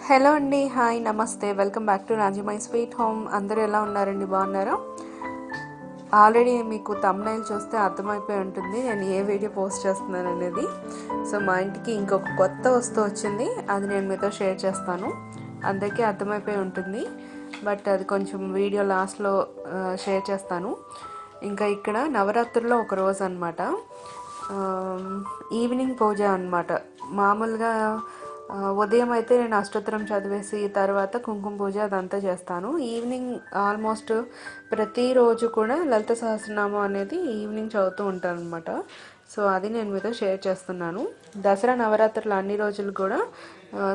Hello అండి, hi, నమస్తే, welcome back to Raji my sweet home. అందరూ ఎలా ఉన్నారండి? బాగున్నారా? ఆల్రెడీ మీకు థంబ్నెయిల్ చూస్తే అర్థమైపోయి ఉంటుంది నేను ఏ వీడియో పోస్ట్ చేస్తున్నాను అనేది. సో మా ఇంటికి ఇంకొక కొత్త వస్తువు వచ్చింది, అది నేను మీతో షేర్ చేస్తాను. అందరికీ అర్థమైపోయి ఉంటుంది, బట్ అది కొంచెం వీడియో లాస్ట్లో షేర్ చేస్తాను. ఇంకా ఇక్కడ నవరాత్రుల్లో ఒక రోజు అనమాట, ఈవినింగ్ పూజ అనమాట. మామూలుగా ఉదయం అయితే నేను అష్టోత్తరం చదివేసి తర్వాత కుంకుమ పూజ అదంతా చేస్తాను. ఈవినింగ్ ఆల్మోస్ట్ ప్రతిరోజు కూడా లలిత సహస్రనామం అనేది ఈవినింగ్ చదువుతూ ఉంటాను అనమాట. సో అది నేను మీతో షేర్ చేస్తున్నాను. దసరా నవరాత్రులు అన్ని రోజులు కూడా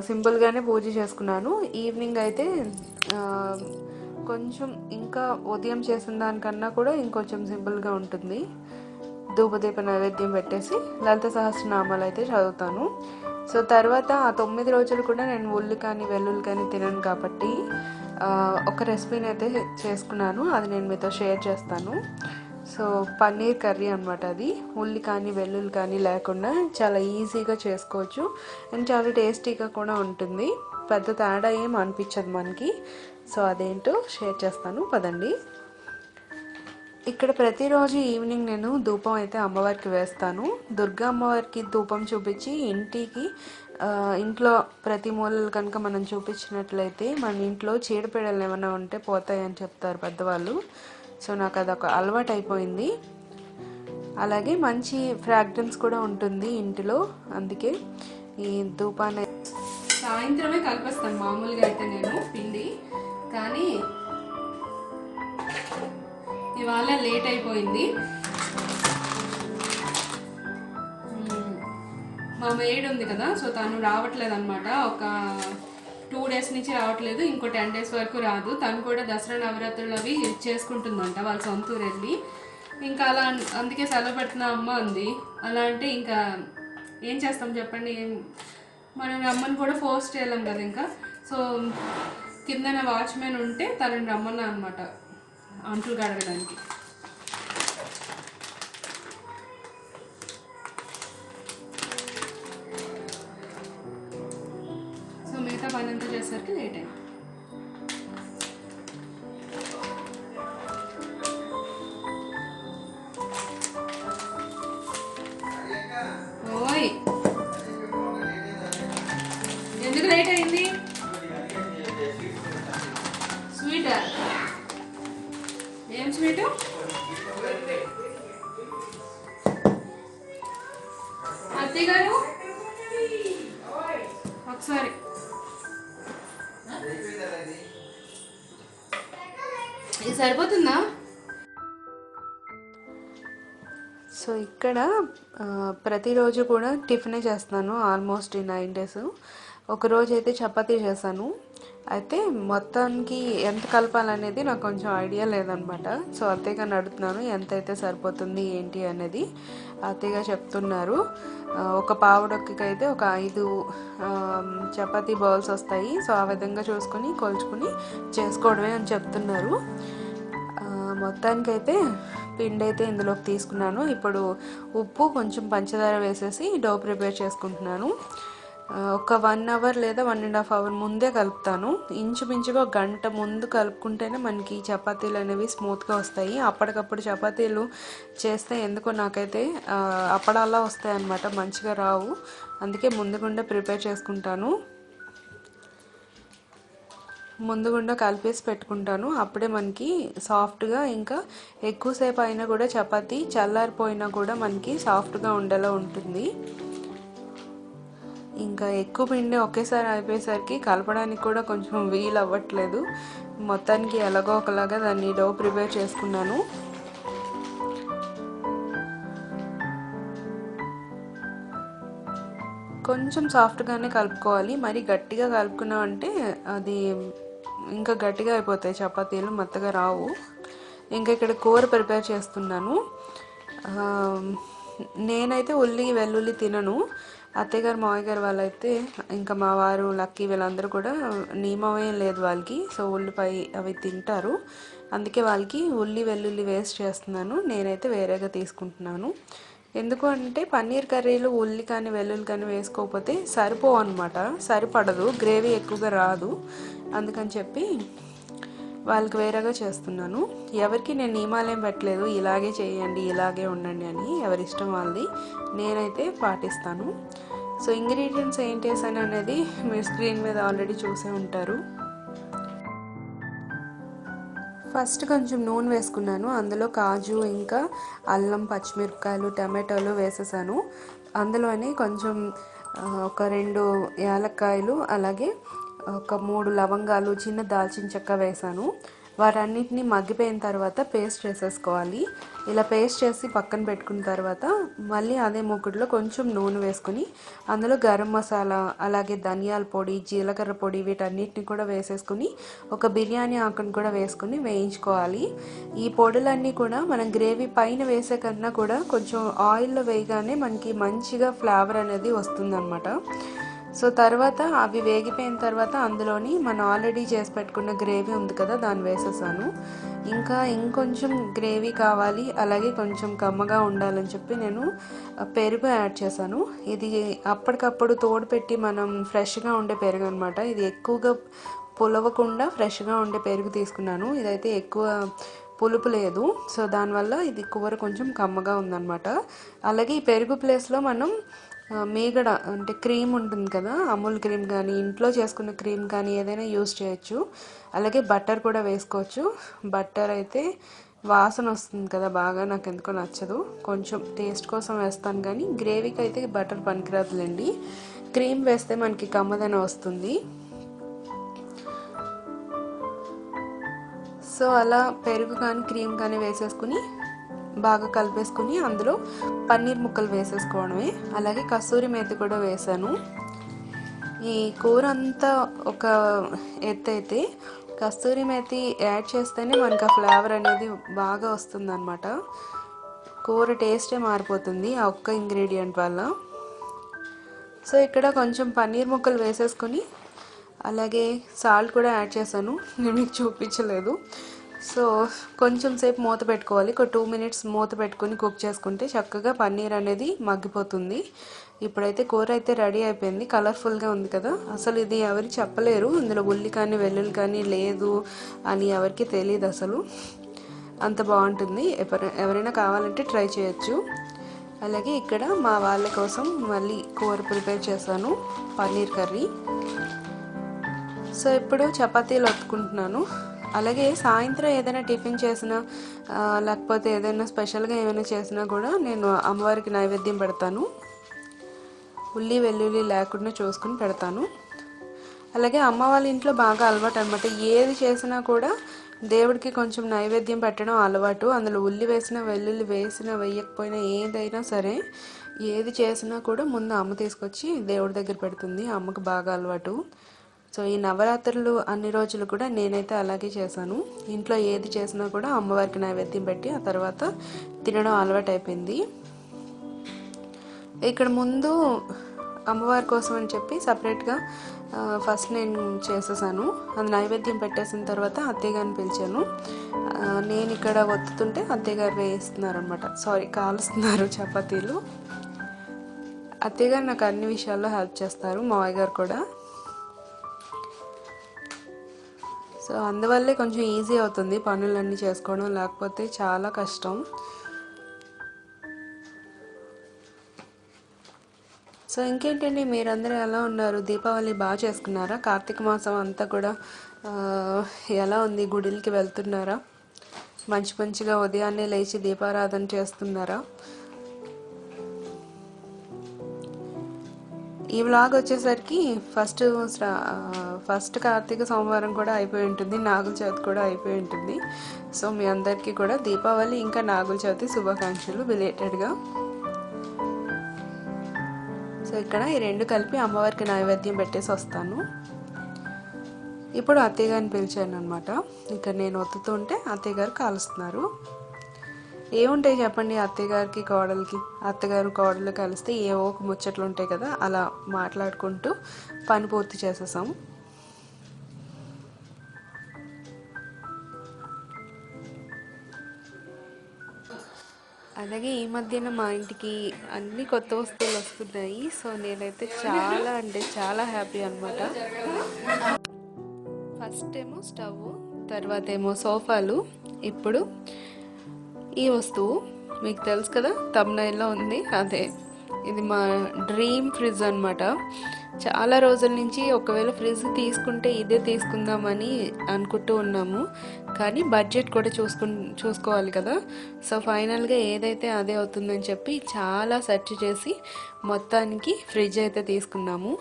సింపుల్గానే పూజ చేసుకున్నాను. ఈవినింగ్ అయితే కొంచెం ఇంకా ఉదయం చేసిన దానికన్నా కూడా ఇంకొంచెం సింపుల్గా ఉంటుంది. ధూపదీప నైవేద్యం పెట్టేసి లలిత సహస్రనామాలు అయితే చదువుతాను. సో తర్వాత ఆ 9 రోజులు కూడా నేను ఉల్లి కానీ వెల్లుల్లి కానీ తినను కాబట్టి ఒక రెసిపీని అయితే చేసుకున్నాను, అది నేను మీతో షేర్ చేస్తాను. సో పన్నీర్ కర్రీ అనమాట. అది ఉల్లి కానీ వెల్లుల్లి కానీ లేకుండా చాలా ఈజీగా చేసుకోవచ్చు అండ్ చాలా టేస్టీగా కూడా ఉంటుంది. పెద్ద తేడా ఏం అనిపించదు మనకి. సో అదేంటో షేర్ చేస్తాను, పదండి. ఇక్కడ ప్రతిరోజు ఈవినింగ్ నేను ధూపం అయితే అమ్మవారికి వేస్తాను. దుర్గా అమ్మవారికి ధూపం చూపించి ఇంట్లో ప్రతి మూలలు కనుక మనం చూపించినట్లయితే మన ఇంట్లో చీడపీడలు ఏమైనా ఉంటే పోతాయని చెప్తారు పెద్దవాళ్ళు. సో నాకు అదొక అలవాటు అయిపోయింది. అలాగే మంచి ఫ్రాగ్రెన్స్ కూడా ఉంటుంది ఇంటిలో. అందుకే ఈ ధూపాన్ని సాయంత్రమే కలిపేస్తాను మామూలుగా అయితే నేను పిండి, కానీ ఇవాళ లేట్ అయిపోయింది. మా మెయిడ్ ఉంది కదా, సో తను రావట్లేదు అనమాట. ఒక 2 days నుంచి రావట్లేదు, ఇంకో 10 days వరకు రాదు. తను కూడా దసరా నవరాత్రులు అవి చేసుకుంటుందంట వాళ్ళ సొంత ఊరు వెళ్ళి. ఇంకా అలా అందుకే సెలవు పెట్టిన అమ్మ అంది. అలా అంటే ఇంకా ఏం చేస్తాం చెప్పండి, మనం రమ్మని కూడా ఫోర్స్ చేయలేం కదా. ఇంకా సో కిందన వాచ్మెన్ ఉంటే తనని రమ్మన్నా అనమాట అంట్లు కడగడానికి. సో మిగతా పని అంతా చేసేసరికి లేట్ అయింది. ఓయ్ ఎందుకు లేట్ అయింది? స్వీటా? ఏం స్వీటు? అత్తయ్య గారు ఒకసారి ఇది సరిపోతుందా? సో ఇక్కడ ప్రతిరోజు కూడా టిఫినే చేస్తున్నాను ఆల్మోస్ట్ ఈ 9 days. ఒకరోజు అయితే చపాతీ చేశాను. అయితే మొత్తానికి ఎంత కలపాలనేది నాకు కొంచెం ఐడియా లేదనమాట. సో అత్తయ్యగా అడుగుతున్నాను ఎంత అయితే సరిపోతుంది ఏంటి అనేది. అత్తయ్యగా చెప్తున్నారు ఒక పావుడొక్కి అయితే ఒక 5 చపాతీ బౌల్స్ వస్తాయి. సో ఆ విధంగా చూసుకొని కొలుచుకుని చేసుకోవడమే అని చెప్తున్నారు. మొత్తానికైతే పిండి అయితే ఇందులోకి తీసుకున్నాను. ఇప్పుడు ఉప్పు కొంచెం పంచదార వేసేసి డో ప్రిపేర్ చేసుకుంటున్నాను. ఒక 1 hour లేదా 1.5 hour ముందే కలుపుతాను. ఇంచుమించుగా 1 గంట ముందు కలుపుకుంటేనే మనకి చపాతీలు అనేవి స్మూత్గా వస్తాయి. అప్పటికప్పుడు చపాతీలు చేస్తే ఎందుకో నాకైతే అప్పడాలా వస్తాయి అన్నమాట, మంచిగా రావు. అందుకే ముందుగుండా ప్రిపేర్ చేసుకుంటాను, ముందుగుండా కలిపేసి పెట్టుకుంటాను. అప్పుడే మనకి సాఫ్ట్గా, ఇంకా ఎక్కువసేపు అయినా కూడా చపాతీ చల్లారిపోయినా కూడా మనకి సాఫ్ట్గా ఉండేలా ఉంటుంది. ఇంకా ఎక్కువ పిండి ఒకేసారి అయిపోయేసరికి కలపడానికి కూడా కొంచెం వీలు అవ్వట్లేదు. మొత్తానికి ఎలాగో ఒకలాగా దాన్ని డో ప్రిపేర్ చేసుకున్నాను. కొంచెం సాఫ్ట్గానే కలుపుకోవాలి, మరి గట్టిగా కలుపుకున్నాం అంటే అది ఇంకా గట్టిగా అయిపోతాయి చపాతీలు, మెత్తగా రావు. ఇంకా ఇక్కడ కూర ప్రిపేర్ చేస్తున్నాను. నేనైతే ఉల్లి వెల్లుల్లి తినను. అత్తయ్య గారు మావయ్య గారు వాళ్ళైతే, ఇంకా మా వారు లక్కీ వీళ్ళందరూ కూడా నియమమే లేదు వాళ్ళకి. సో ఉల్లిపాయ అవి తింటారు, అందుకే వాళ్ళకి ఉల్లి వెల్లుల్లి వేస్ట్ చేస్తున్నాను. నేనైతే వేరేగా తీసుకుంటున్నాను. ఎందుకు అంటే పన్నీర్ కర్రీలో ఉల్లి కానీ వెల్లుల్లి కానీ వేసుకోకపోతే సరిపోవు అనమాట, సరిపడదు, గ్రేవీ ఎక్కువగా రాదు. అందుకని చెప్పి వాళ్ళకి వేరేగా చేస్తున్నాను. ఎవరికి నేను నియమాలేం పెట్టలేదు, ఇలాగే చేయండి ఇలాగే ఉండండి అని, ఎవరి ఇష్టం వాళ్ళది, నేనైతే పాటిస్తాను. సో ఇంగ్రీడియంట్స్ ఏంటి వేసాను అనేది మీరు స్క్రీన్ మీద ఆల్రెడీ చూసే ఉంటారు. ఫస్ట్ కొంచెం నూనె వేసుకున్నాను, అందులో కాజు ఇంకా అల్లం పచ్చిమిరపకాయలు టమాటోలు వేసేసాను. అందులోనే కొంచెం ఒక 2 యాలక్కాయలు అలాగే ఒక 3 లవంగాలు చిన్న దాల్చిన చెక్క వేసాను. వాటన్నిటిని మగ్గిపోయిన తర్వాత పేస్ట్ చేసేసుకోవాలి. ఇలా పేస్ట్ చేసి పక్కన పెట్టుకున్న తర్వాత మళ్ళీ అదే మూకుడులో కొంచెం నూనె వేసుకుని అందులో గరం మసాలా అలాగే ధనియాల పొడి జీలకర్ర పొడి వీటన్నిటిని కూడా వేసేసుకుని ఒక బిర్యానీ ఆకును కూడా వేసుకుని వేయించుకోవాలి. ఈ పొడులన్నీ కూడా మనం గ్రేవీ పైన వేసే కన్నా కూడా కొంచెం ఆయిల్లో వేయగానే మనకి మంచిగా ఫ్లేవర్ అనేది వస్తుందన్నమాట. సో తర్వాత అవి వేగిపోయిన తర్వాత అందులోని మనం ఆల్రెడీ చేసి పెట్టుకున్న గ్రేవీ ఉంది కదా దాన్ని వేసేసాను. ఇంకా ఇంకొంచెం గ్రేవీ కావాలి అలాగే కొంచెం కమ్మగా ఉండాలని చెప్పి నేను పెరుగు యాడ్ చేశాను. ఇది అప్పటికప్పుడు తోడు పెట్టి మనం ఫ్రెష్గా ఉండే పెరుగు అనమాట. ఇది ఎక్కువగా పులవకుండా ఫ్రెష్గా ఉండే పెరుగు తీసుకున్నాను. ఇదైతే ఎక్కువ పులుపు లేదు, సో దానివల్ల ఇది కూర కొంచెం కమ్మగా ఉందన్నమాట. అలాగే ఈ పెరుగు ప్లేస్లో మనం మీగడ అంటే క్రీమ్ ఉంటుంది కదా, అమూల్ క్రీమ్ కానీ ఇంట్లో చేసుకున్న క్రీమ్ కానీ ఏదైనా యూస్ చేయొచ్చు. అలాగే బటర్ కూడా వేసుకోవచ్చు. బటర్ అయితే వాసన వస్తుంది కదా బాగా, నాకు ఎందుకో నచ్చదు, కొంచెం టేస్ట్ కోసం వేస్తాను కానీ గ్రేవీకి అయితే బటర్ పనికిరాదులేండి. క్రీమ్ వేస్తే మనకి కమ్మదనం వస్తుంది. సో అలా పెరుగు కానీ క్రీమ్ కానీ వేసేసుకుని బాగా కలిపేసుకుని అందులో పన్నీర్ ముక్కలు వేసేసుకోవడమే. అలాగే కస్తూరి మేతి కూడా వేసాను. ఈ కూర అంతా ఒక ఎత్తు అయితే కస్తూరి మేతి యాడ్ చేస్తేనే మనకు ఆ ఫ్లేవర్ అనేది బాగా వస్తుందన్నమాట. కూర టేస్టే మారిపోతుంది ఆ ఒక్క ఇంగ్రీడియంట్ వల్ల. సో ఇక్కడ కొంచెం పన్నీర్ ముక్కలు వేసేసుకొని అలాగే సాల్ట్ కూడా యాడ్ చేశాను, నేను మీకు చూపించలేదు. సో కొంచెం సేపు మూత పెట్టుకోవాలి, ఒక 2 మినిట్స్ మూత పెట్టుకొని కుక్ చేసుకుంటే చక్కగా పన్నీర్ అనేది మగ్గిపోతుంది. ఇప్పుడైతే కూర అయితే రెడీ అయిపోయింది, కలర్ఫుల్గా ఉంది కదా. అసలు ఇది ఎవరు చెప్పలేరు ఇందులో ఉల్లి కానీ వెల్లుల్లి కానీ లేదు అని, ఎవరికి తెలియదు అసలు, అంత బాగుంటుంది. ఎవరైనా కావాలంటే ట్రై చేయొచ్చు. అలాగే ఇక్కడ మా వాళ్ళ కోసం మళ్ళీ కూర ప్రిపేర్ చేశాను, పన్నీర్ కర్రీ. సో ఇప్పుడు చపాతీలు ఒత్తుకుంటున్నాను. అలాగే సాయంత్రం ఏదైనా టిఫిన్ చేసినా లేకపోతే ఏదైనా స్పెషల్గా ఏమైనా చేసినా కూడా నేను అమ్మవారికి నైవేద్యం పెడతాను. ఉల్లి వెల్లుల్లి లేకుండా చూసుకుని పెడతాను. అలాగే అమ్మ వాళ్ళ ఇంట్లో బాగా అలవాటు అనమాట, ఏది చేసినా కూడా దేవుడికి కొంచెం నైవేద్యం పెట్టడం అలవాటు. అందులో ఉల్లి వేసినా వెల్లుల్లి వేసినా వేయకపోయినా ఏదైనా సరే ఏది చేసినా కూడా ముందు అమ్మ తీసుకొచ్చి దేవుడి దగ్గర పెడుతుంది, అమ్మకు బాగా అలవాటు. సో ఈ నవరాత్రులు అన్ని రోజులు కూడా నేనైతే అలాగే చేశాను. ఇంట్లో ఏది చేసినా కూడా అమ్మవారికి నైవేద్యం పెట్టి ఆ తర్వాత తినడం అలవాటు అయిపోయింది. ఇక్కడ ముందు అమ్మవారి కోసం అని చెప్పి సపరేట్గా ఫస్ట్ నేను చేసేసాను. అది నైవేద్యం పెట్టేసిన తర్వాత అత్తయ్య గారిని పిలిచాను. నేను ఇక్కడ ఒత్తుతుంటే అత్తయ్య గారు వేస్తున్నారనమాట, సారీ కాలుస్తున్నారు చపాతీలు. అత్తయ్య గారు నాకు అన్ని విషయాల్లో హెల్ప్ చేస్తారు, మావయ్య గారు కూడా. సో అందువల్లే కొంచెం ఈజీ అవుతుంది పనులన్నీ చేసుకోవడం, లేకపోతే చాలా కష్టం. సో ఇంకేంటండి, మీరందరూ ఎలా ఉన్నారు? దీపావళి బాగా చేసుకున్నారా? కార్తీక మాసం అంతా కూడా ఎలా ఉంది? గుడిలకి వెళ్తున్నారా? మంచిగా ఉదయాన్నే లేచి దీపారాధన చేస్తున్నారా? ఈ వ్లాగ్ వచ్చేసరికి ఫస్ట్ కార్తీక సోమవారం కూడా అయిపోయి ఉంటుంది, నాగుల చవితి కూడా అయిపోయి ఉంటుంది. సో మీ అందరికీ కూడా దీపావళి ఇంకా నాగుల చవితి శుభాకాంక్షలు బిలేటెడ్గా. సో ఇక్కడ ఈ రెండు కలిపి అమ్మవారికి నైవేద్యం పెట్టేసి వస్తాను. ఇప్పుడు అత్తయ్య గారిని పిలిచాను అనమాట. ఇక్కడ నేను ఒత్తుతుంటే అత్తయ్య గారు కాలుస్తున్నారు. ఏముంటాయి చెప్పండి అత్తయ్య గారికి కోడలికి, అత్తగారు కోడలు కలిస్తే ఏవో ఒక ముచ్చట్లు ఉంటాయి కదా, అలా మాట్లాడుకుంటూ పని పూర్తి చేసేసాం. అలాగే ఈ మధ్యన మా ఇంటికి అన్ని కొత్త వస్తువులు వస్తున్నాయి. సో నేనైతే చాలా అంటే చాలా హ్యాపీ అనమాట. ఫస్ట్ ఏమో స్టవ్, తర్వాత ఏమో సోఫాలు, ఇప్పుడు ఈ వస్తువు మీకు తెలుసు కదా, థంబ్నెయిల్లో ఉంది అదే. ఇది మా డ్రీమ్ ఫ్రిడ్జ్ అనమాట. చాలా రోజుల నుంచి ఒకవేళ ఫ్రిడ్జ్ తీసుకుంటే ఇదే తీసుకుందామని అనుకుంటూ ఉన్నాము, కానీ బడ్జెట్ కూడా చూసుకోవాలి కదా. సో ఫైనల్గా ఏదైతే అదే అవుతుందని చెప్పి చాలా సెర్చ్ చేసి మొత్తానికి ఫ్రిడ్జ్ అయితే తీసుకున్నాము.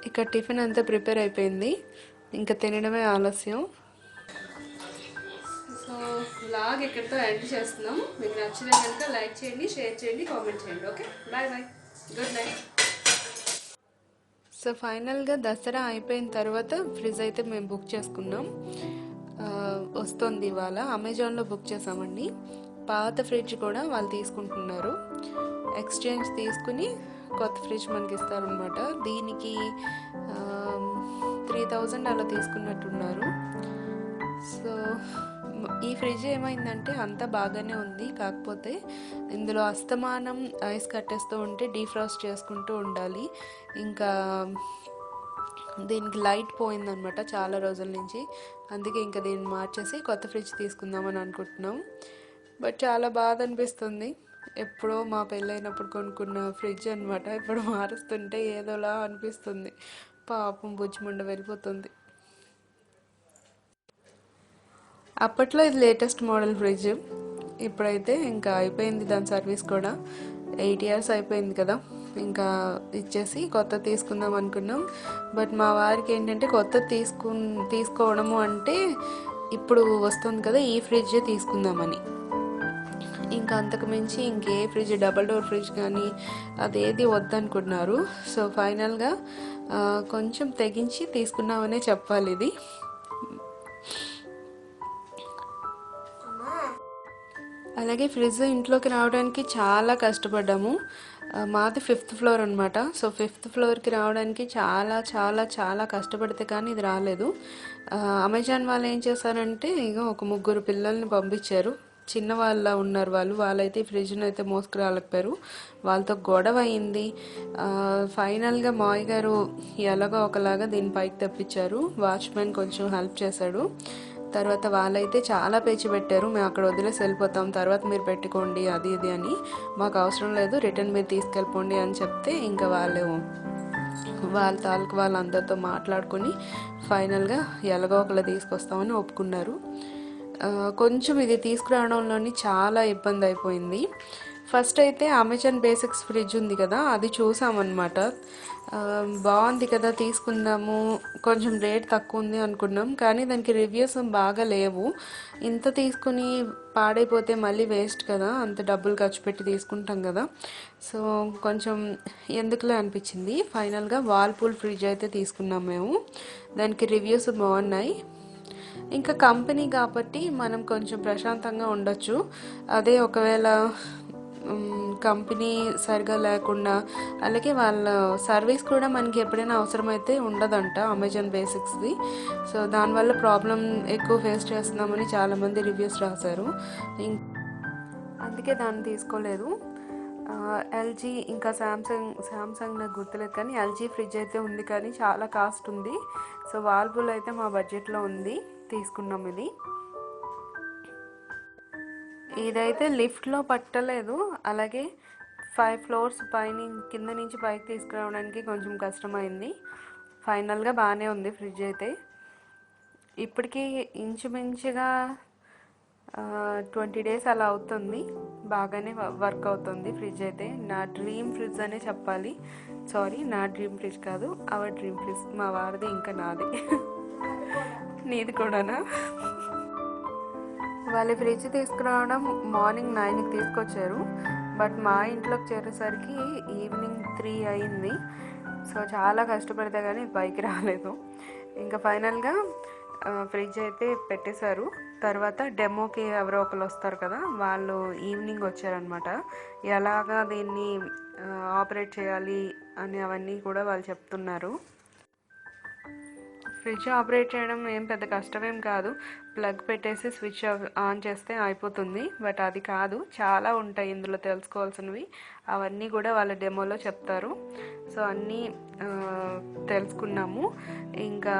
ఇక్కడ టిఫిన్ అంతా ప్రిపేర్ అయిపోయింది, ఇంకా తినడమే ఆలస్యం. సో వ్లాగ్ ఇక్కడితో ఎండ్ చేస్తున్నాం. మీకు నచ్చితే కనుక లైక్ చేయండి, షేర్ చేయండి, కామెంట్ చేయండి. Okay, bye bye, good night. So ఫైనల్గా దసరా అయిపోయిన తర్వాత ఫ్రిడ్జ్ అయితే మేము బుక్ చేసుకున్నాం. వస్తుంది ఇవాళ. అమెజాన్లో బుక్ చేసామండి. పాత ఫ్రిడ్జ్ కూడా వాళ్ళు తీసుకుంటున్నారు. ఎక్స్చేంజ్ తీసుకుని కొత్త ఫ్రిడ్జ్ మనకి ఇస్తారనమాట. దీనికి 3000 అలా తీసుకున్నట్టున్నారు. సో ఈ ఫ్రిడ్జ్ ఏమైందంటే అంతా బాగానే ఉంది, కాకపోతే ఇందులో అస్తమానం ఐస్ కట్టేస్తూ ఉంటే డీఫ్రాస్ట్ చేసుకుంటూ ఉండాలి. ఇంకా దీనికి లైట్ పోయిందనమాట చాలా రోజుల నుంచి. అందుకే ఇంకా దీన్ని మార్చేసి కొత్త ఫ్రిడ్జ్ తీసుకుందామని అనుకుంటున్నాం. బట్ చాలా బాధ అనిపిస్తుంది. ఎప్పుడో మా పెళ్ళైనప్పుడు కొనుక్కున్న ఫ్రిడ్జ్ అనమాట. ఇప్పుడు మారుస్తుంటే ఏదోలా అనిపిస్తుంది. పాపం బుజ్జిముండ వెళ్ళిపోతుంది. అప్పట్లో ఇది లేటెస్ట్ మోడల్ ఫ్రిడ్జ్. ఇప్పుడైతే ఇంకా అయిపోయింది దాని సర్వీస్ కూడా. 8 years అయిపోయింది కదా, ఇంకా ఇచ్చేసి కొత్త తీసుకుందాం అనుకున్నాం. బట్ మా వారికి ఏంటంటే కొత్త తీసుకోవడము అంటే ఇప్పుడు వస్తుంది కదా ఈ ఫ్రిడ్జే తీసుకుందామని. ఇంకా అంతకు మించి ఇంకే ఫ్రిడ్జ్, డబల్ డోర్ ఫ్రిడ్జ్ కానీ అదేది వద్దనుకున్నారు. సో ఫైనల్గా కొంచెం తెగించి తీసుకున్నామనే చెప్పాలి ఇది. అలాగే ఫ్రిడ్జ్ ఇంట్లోకి రావడానికి చాలా కష్టపడ్డాము. మాది 5th floor అనమాట. సో 5th floorకి రావడానికి చాలా చాలా చాలా కష్టపడితే కానీ ఇది రాలేదు. అమెజాన్ వాళ్ళు ఏం చేశారంటే ఇక ఒక 3 పిల్లల్ని పంపించారు. చిన్న వాళ్ళ ఉన్నారు వాళ్ళైతే ఈ ఫ్రిడ్జ్ని అయితే మోసుకురాలేకపోయారు. వాళ్ళతో గొడవ అయింది. ఫైనల్గా మావయ్య గారు ఎలాగో ఒకలాగా దీని పైకి తెప్పించారు. వాచ్మెన్ కొంచెం హెల్ప్ చేశాడు. తర్వాత వాళ్ళైతే చాలా పేచి పెట్టారు, మేము అక్కడ వదిలేసి వెళ్ళిపోతాం, తర్వాత మీరు పెట్టుకోండి అది ఇది అని. మాకు అవసరం లేదు, రిటర్న్ మీరు తీసుకెళ్ళిపోండి అని చెప్తే ఇంకా వాళ్ళ తాలూకు వాళ్ళందరితో మాట్లాడుకుని ఫైనల్గా ఎలాగో ఒకలా తీసుకొస్తామని ఒప్పుకున్నారు. కొంచెం ఇది తీసుకురావడంలోని చాలా ఇబ్బంది అయిపోయింది. ఫస్ట్ అయితే అమెజాన్ బేసిక్స్ ఫ్రిడ్జ్ ఉంది కదా, అది చూసామన్నమాట. బాగుంది కదా తీసుకుందాము, కొంచెం రేట్ తక్కువ ఉంది అనుకున్నాం, కానీ దానికి రివ్యూస్ బాగా లేవు. ఇంత తీసుకుని పాడైపోతే మళ్ళీ వేస్ట్ కదా, అంత డబ్బులు ఖర్చు పెట్టి తీసుకుంటాం కదా. సో కొంచెం ఎందుకులే అనిపించింది. ఫైనల్గా వాల్పూల్ ఫ్రిడ్జ్ అయితే తీసుకున్నాం మేము. దానికి రివ్యూస్ బాగున్నాయి. ఇంకా కంపెనీ కాబట్టి మనం కొంచెం ప్రశాంతంగా ఉండొచ్చు. అదే ఒకవేళ కంపెనీ సరిగా లేకుండా, అలాగే వాళ్ళ సర్వీస్ కూడా మనకి ఎప్పుడైనా అవసరమైతే ఉండదంట అమెజాన్ బేసిక్స్ది. సో దానివల్ల ప్రాబ్లం ఎక్కువ ఫేస్ చేస్తున్నామని చాలామంది రివ్యూస్ రాశారు. అందుకే దాన్ని తీసుకోలేదు. ఎల్జీ ఇంకా శాంసంగ్ నాకు గుర్తులేదు, కానీ ఎల్జీ ఫ్రిడ్జ్ అయితే ఉంది, కానీ చాలా కాస్ట్ ఉంది. సో వాల్పూల్ అయితే మా బడ్జెట్లో ఉంది, తీసుకున్నాం ఇది. ఇదైతే లిఫ్ట్లో పట్టలేదు, అలాగే 5 floors కింద నుంచి పైకి తీసుకురావడానికి కొంచెం కష్టమైంది. ఫైనల్గా బాగానే ఉంది ఫ్రిడ్జ్ అయితే. ఇప్పటికీ ఇంచుమించుగా 20 days అలా అవుతుంది. బాగానే వర్క్ అవుతుంది ఫ్రిడ్జ్ అయితే. నా డ్రీమ్ ఫ్రిడ్జ్ అనే చెప్పాలి. సారీ, నా డ్రీమ్ ఫ్రిడ్జ్ కాదు, అవర్ డ్రీమ్ ఫ్రిడ్జ్. మా వారిది ఇంకా నాది. నీది కూడానా? వాళ్ళ ఫ్రిడ్జ్ తీసుకురావడం మార్నింగ్ 9కి తీసుకొచ్చారు, బట్ మా ఇంట్లోకి చేరేసరికి ఈవినింగ్ 3 అయింది. సో చాలా కష్టపడితే కానీ పైకి రాలేదు. ఇంకా ఫైనల్గా ఫ్రిడ్జ్ అయితే పెట్టేశారు. తర్వాత డెమోకి ఎవరో ఒకరు వస్తారు కదా, వాళ్ళు ఈవినింగ్ వచ్చారనమాట. ఎలాగా దీన్ని ఆపరేట్ చేయాలి అని అవన్నీ కూడా వాళ్ళు చెప్తున్నారు. ఫ్రిడ్జ్ ఆపరేట్ చేయడం ఏం పెద్ద కష్టమేం కాదు. ప్లగ్ పెట్టేసి స్విచ్ ఆన్ చేస్తే అయిపోతుంది. బట్ అది కాదు, చాలా ఉంటాయి ఇందులో తెలుసుకోవాల్సినవి. అవన్నీ కూడా వాళ్ళ డెమోలో చెప్తారు. సో అన్నీ తెలుసుకున్నాము. ఇంకా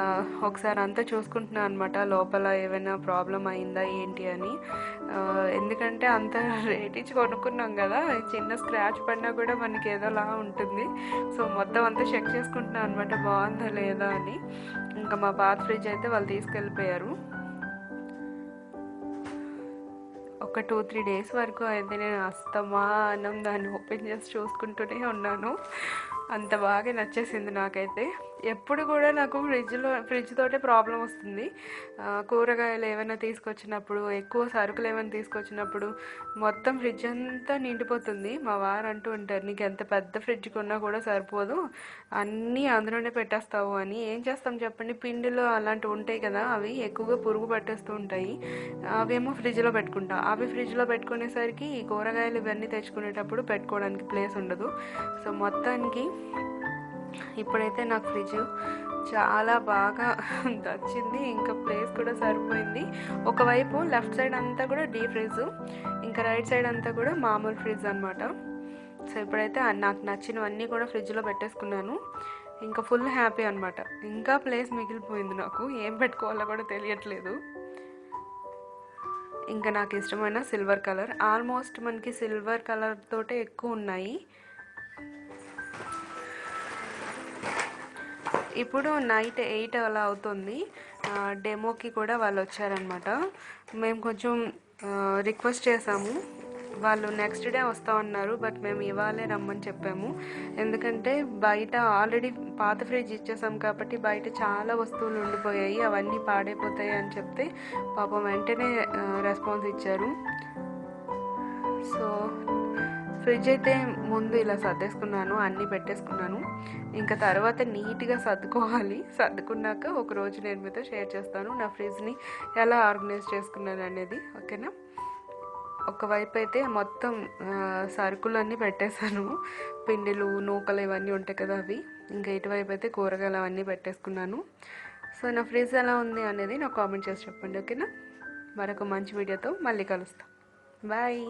ఒకసారి అంతా చూసుకుంటున్నాను అనమాట, లోపల ఏమైనా ప్రాబ్లం అయిందా ఏంటి అని. ఎందుకంటే అంత రేట్ ఇచ్చి కొనుక్కున్నాం కదా, చిన్న స్క్రాచ్ పడినా కూడా మనకి ఏదోలా ఉంటుంది. సో మొత్తం అంతా చెక్ చేసుకుంటున్నాను అనమాట, బాగుందా లేదా అని. ఇంకా మా పాత ఫ్రిడ్జ్ అయితే వాళ్ళు తీసుకెళ్ళిపోయారు. ఒక 2-3 డేస్ వరకు అయితే నేను అస్తమానం దాన్ని ఓపెన్ చేసి చూసుకుంటూనే ఉన్నాను. అంత బాగా నచ్చేసింది నాకైతే. ఎప్పుడు కూడా నాకు ఫ్రిడ్జ్ తోటే ప్రాబ్లం వస్తుంది. కూరగాయలు ఏమైనా తీసుకొచ్చినప్పుడు, ఎక్కువ సరుకులు ఏమైనా తీసుకొచ్చినప్పుడు మొత్తం ఫ్రిడ్జ్ అంతా నిండిపోతుంది. మా వారు అంటూ ఉంటారు, నీకు ఎంత పెద్ద ఫ్రిడ్జ్ కొన్నా కూడా సరిపోదు, అన్నీ అందులోనే పెట్టేస్తావు అని. ఏం చేస్తాం చెప్పండి, పిండిలో అలాంటివి ఉంటాయి కదా, అవి ఎక్కువగా పురుగు పట్టేస్తూ ఉంటాయి. అవేమో ఫ్రిడ్జ్లో పెట్టుకుంటాం. అవి ఫ్రిడ్జ్లో పెట్టుకునేసరికి ఈ కూరగాయలు ఇవన్నీ తెచ్చుకునేటప్పుడు పెట్టుకోవడానికి ప్లేస్ ఉండదు. సో మొత్తానికి ఇప్పుడైతే నాకు ఫ్రిడ్జ్ చాలా బాగా నచ్చింది. ఇంకా ప్లేస్ కూడా సరిపోయింది. ఒకవైపు లెఫ్ట్ సైడ్ అంతా కూడా డీప్ ఫ్రిడ్జ్, ఇంకా రైట్ సైడ్ అంతా కూడా మామూలు ఫ్రిడ్జ్ అనమాట. సో ఇప్పుడైతే నాకు నచ్చినవన్నీ కూడా ఫ్రిడ్జ్లో పెట్టేసుకున్నాను. ఇంకా ఫుల్ హ్యాపీ అనమాట. ఇంకా ప్లేస్ మిగిలిపోయింది, నాకు ఏం పెట్టుకోవాలో కూడా తెలియట్లేదు. ఇంకా నాకు ఇష్టమైన సిల్వర్ కలర్, ఆల్మోస్ట్ మనకి సిల్వర్ కలర్ తోటే ఎక్కువ ఉన్నాయి. ఇప్పుడు నైట్ 8 అలా అవుతుంది. డెమోకి కూడా వాళ్ళు వచ్చారనమాట. మేము కొంచెం రిక్వెస్ట్ చేసాము, వాళ్ళు నెక్స్ట్ డే వస్తామన్నారు. బట్ మేము ఇవాళే రమ్మని చెప్పాము. ఎందుకంటే బయట ఆల్రెడీ పాత ఫ్రిడ్జ్ ఇచ్చేసాం కాబట్టి బయట చాలా వస్తువులు ఉండిపోయాయి, అవన్నీ పాడైపోతాయి అని చెప్తే పాపం వెంటనే రెస్పాన్స్ ఇచ్చారు. సో ఫ్రిడ్జ్ అయితే ముందు ఇలా సర్దేసుకున్నాను, అన్నీ పెట్టేసుకున్నాను. ఇంకా తర్వాత నీట్గా సర్దుకోవాలి. సర్దుకున్నాక ఒకరోజు నేను మీతో షేర్ చేస్తాను నా ఫ్రిడ్జ్ని ఎలా ఆర్గనైజ్ చేసుకున్నాను అనేది, ఓకేనా. ఒకవైపు అయితే మొత్తం సరుకులన్నీ పెట్టేశాను, పిండిలు నూకలు ఇవన్నీ ఉంటాయి కదా అవి. ఇంకా ఇటువైపు అయితే కూరగాయలు అవన్నీ పెట్టేసుకున్నాను. సో నా ఫ్రిడ్జ్ ఎలా ఉంది అనేది నాకు కామెంట్ చేసి చెప్పండి, ఓకేనా. మరొక మంచి వీడియోతో మళ్ళీ కలుస్తాం. బాయ్.